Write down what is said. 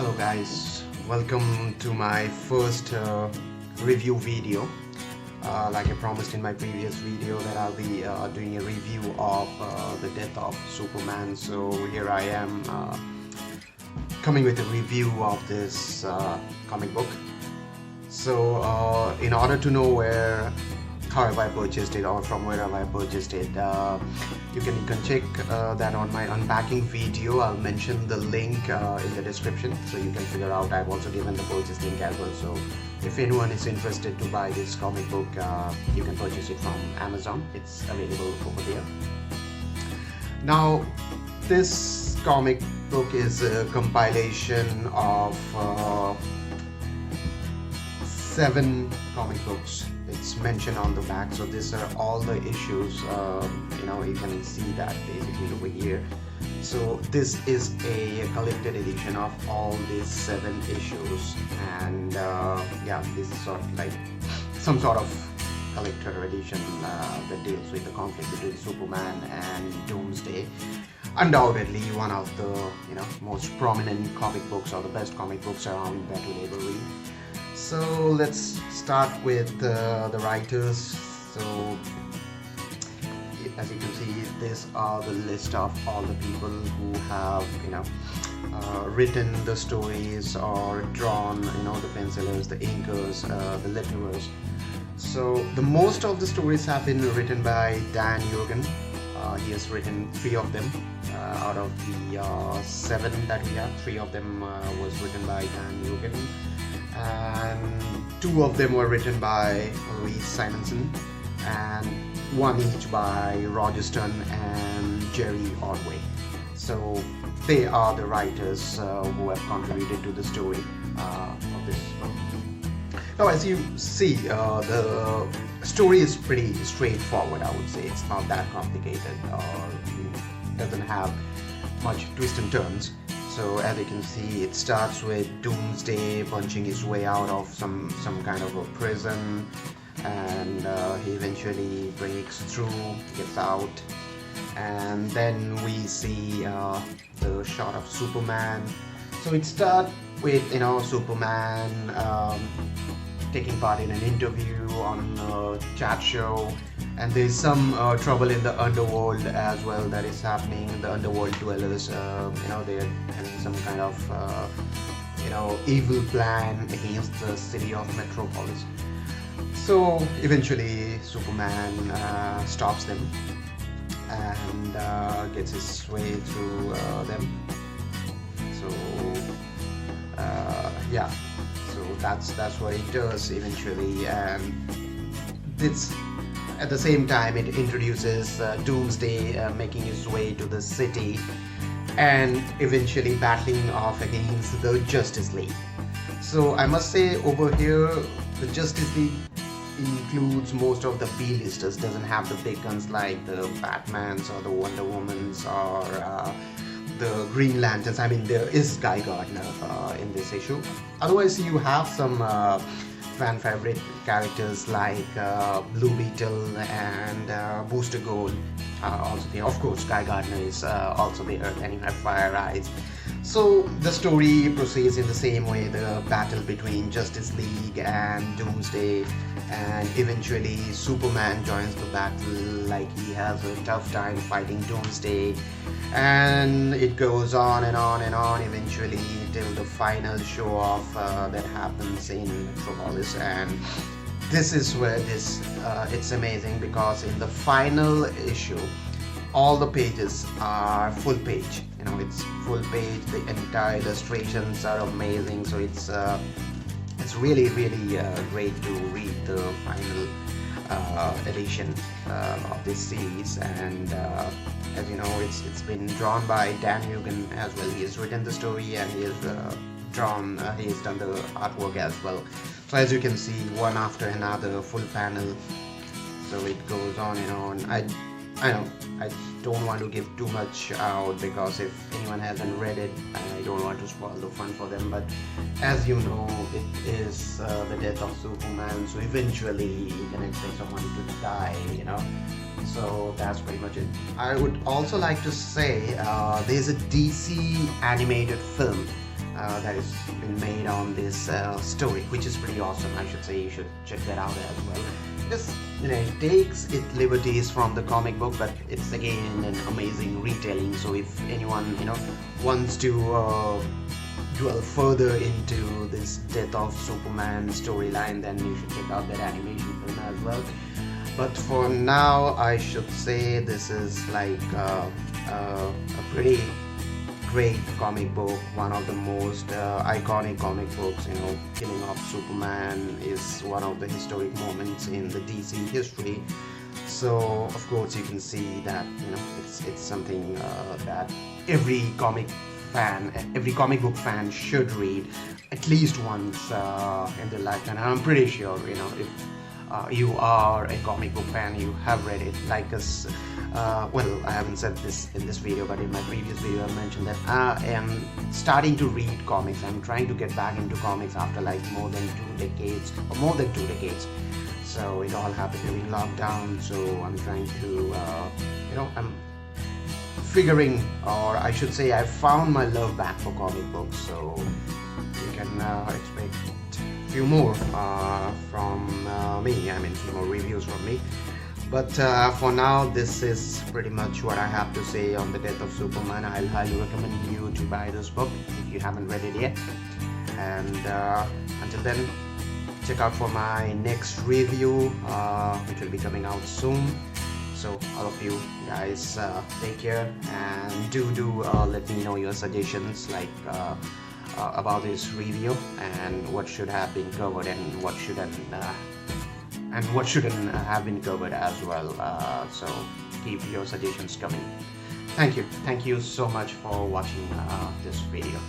Hello guys, welcome to my first review video. Like I promised in my previous video that I'll be doing a review of the death of Superman. So here I am coming with a review of this comic book. So in order to know how have I purchased it or from where have I purchased it, you can check that on my unpacking video. I'll mention the link in the description, so you can figure out. I've also given the purchase link as well, so if anyone is interested to buy this comic book, you can purchase it from Amazon. It's available over there. Now this comic book is a compilation of 7 comic books. It's mentioned on the back, so these are all the issues. You can see that basically over here. So this is a collected edition of all these 7 issues, and yeah, this is sort of like some sort of collector edition that deals with the conflict between Superman and Doomsday. Undoubtedly one of the most prominent comic books, or the best comic books around that we'll ever read. So let's start with the writers. So as you can see, these are the list of all the people who have written the stories or drawn the pencilers, the inkers, the letterers. So the most of the stories have been written by Dan Jurgen. He has written 3 of them out of the 7 that we have. 3 of them was written by Dan Jurgen, and 2 of them were written by Louise Simonson, and 1 each by Roger Stern and Jerry Ordway. So they are the writers who have contributed to the story of this book. Now, as you see, the story is pretty straightforward. I would say it's not that complicated, or doesn't have much twists and turns. So as you can see, it starts with Doomsday punching his way out of some kind of a prison, and he eventually breaks through, gets out, and then we see the shot of Superman. So it starts with Superman taking part in an interview on a chat show, and there's some trouble in the underworld as well that is happening. The underworld dwellers, they're having some kind of evil plan against the city of Metropolis. So eventually Superman stops them and gets his way through them. So yeah, so that's what it does eventually, and it's at the same time it introduces Doomsday making his way to the city and eventually battling off against the Justice League. So I must say, over here the Justice League includes most of the B-listers, doesn't have the big guns like the Batmans or the Wonder Womans or the Green Lanterns. I mean, there is Guy Gardner in this issue. Otherwise you have some fan favorite characters like Blue Beetle and Booster Gold also there. Of course Guy Gardner is also there, and you have Fire Eyes. So the story proceeds in the same way, the battle between Justice League and Doomsday, and eventually Superman joins the battle, like he has a tough time fighting Doomsday, and it goes on and on and on eventually till the final show off that happens in Metropolis. And this is where it's amazing, because in the final issue all the pages are full page. It's full page, the entire illustrations are amazing. So it's really great to read the final edition of this series. And as you know, it's been drawn by Dan Jurgen as well. He has written the story and he has done the artwork as well. So as you can see, one after another, full panel. So it goes on and on. I know I don't want to give too much out, because if anyone hasn't read it, I don't want to spoil the fun for them. But as you know, it is the death of Superman, so eventually you can expect someone to die, So that's pretty much it. I would also like to say there's a DC animated film that has been made on this story, which is pretty awesome. I should say you should check that out as well. Just, it takes its liberties from the comic book, but it's again an amazing retelling. So if anyone wants to dwell further into this Death of Superman storyline, then you should check out that animation film as well. But for now, I should say this is like a pretty great comic book, one of the most iconic comic books. Killing of Superman is one of the historic moments in the DC history. So of course you can see that it's something that every comic book fan should read at least once in their life. And I'm pretty sure if you are a comic book fan, you have read it. Like us, well, I haven't said this in this video, but in my previous video I mentioned that I am starting to read comics. I'm trying to get back into comics after like more than 2 decades, or more than 2 decades. So it all happened during lockdown, so I'm trying to I'm figuring, or I should say I found my love back for comic books. So you can expect a few more from me. I mean, few more reviews from me. But for now, this is pretty much what I have to say on the Death of Superman. I'll highly recommend you to buy this book if you haven't read it yet. And until then, check out for my next review, which will be coming out soon. So all of you guys, take care, and do let me know your suggestions, like about this review, and what should have been covered and what shouldn't have been covered as well. So keep your suggestions coming. Thank you so much for watching this video.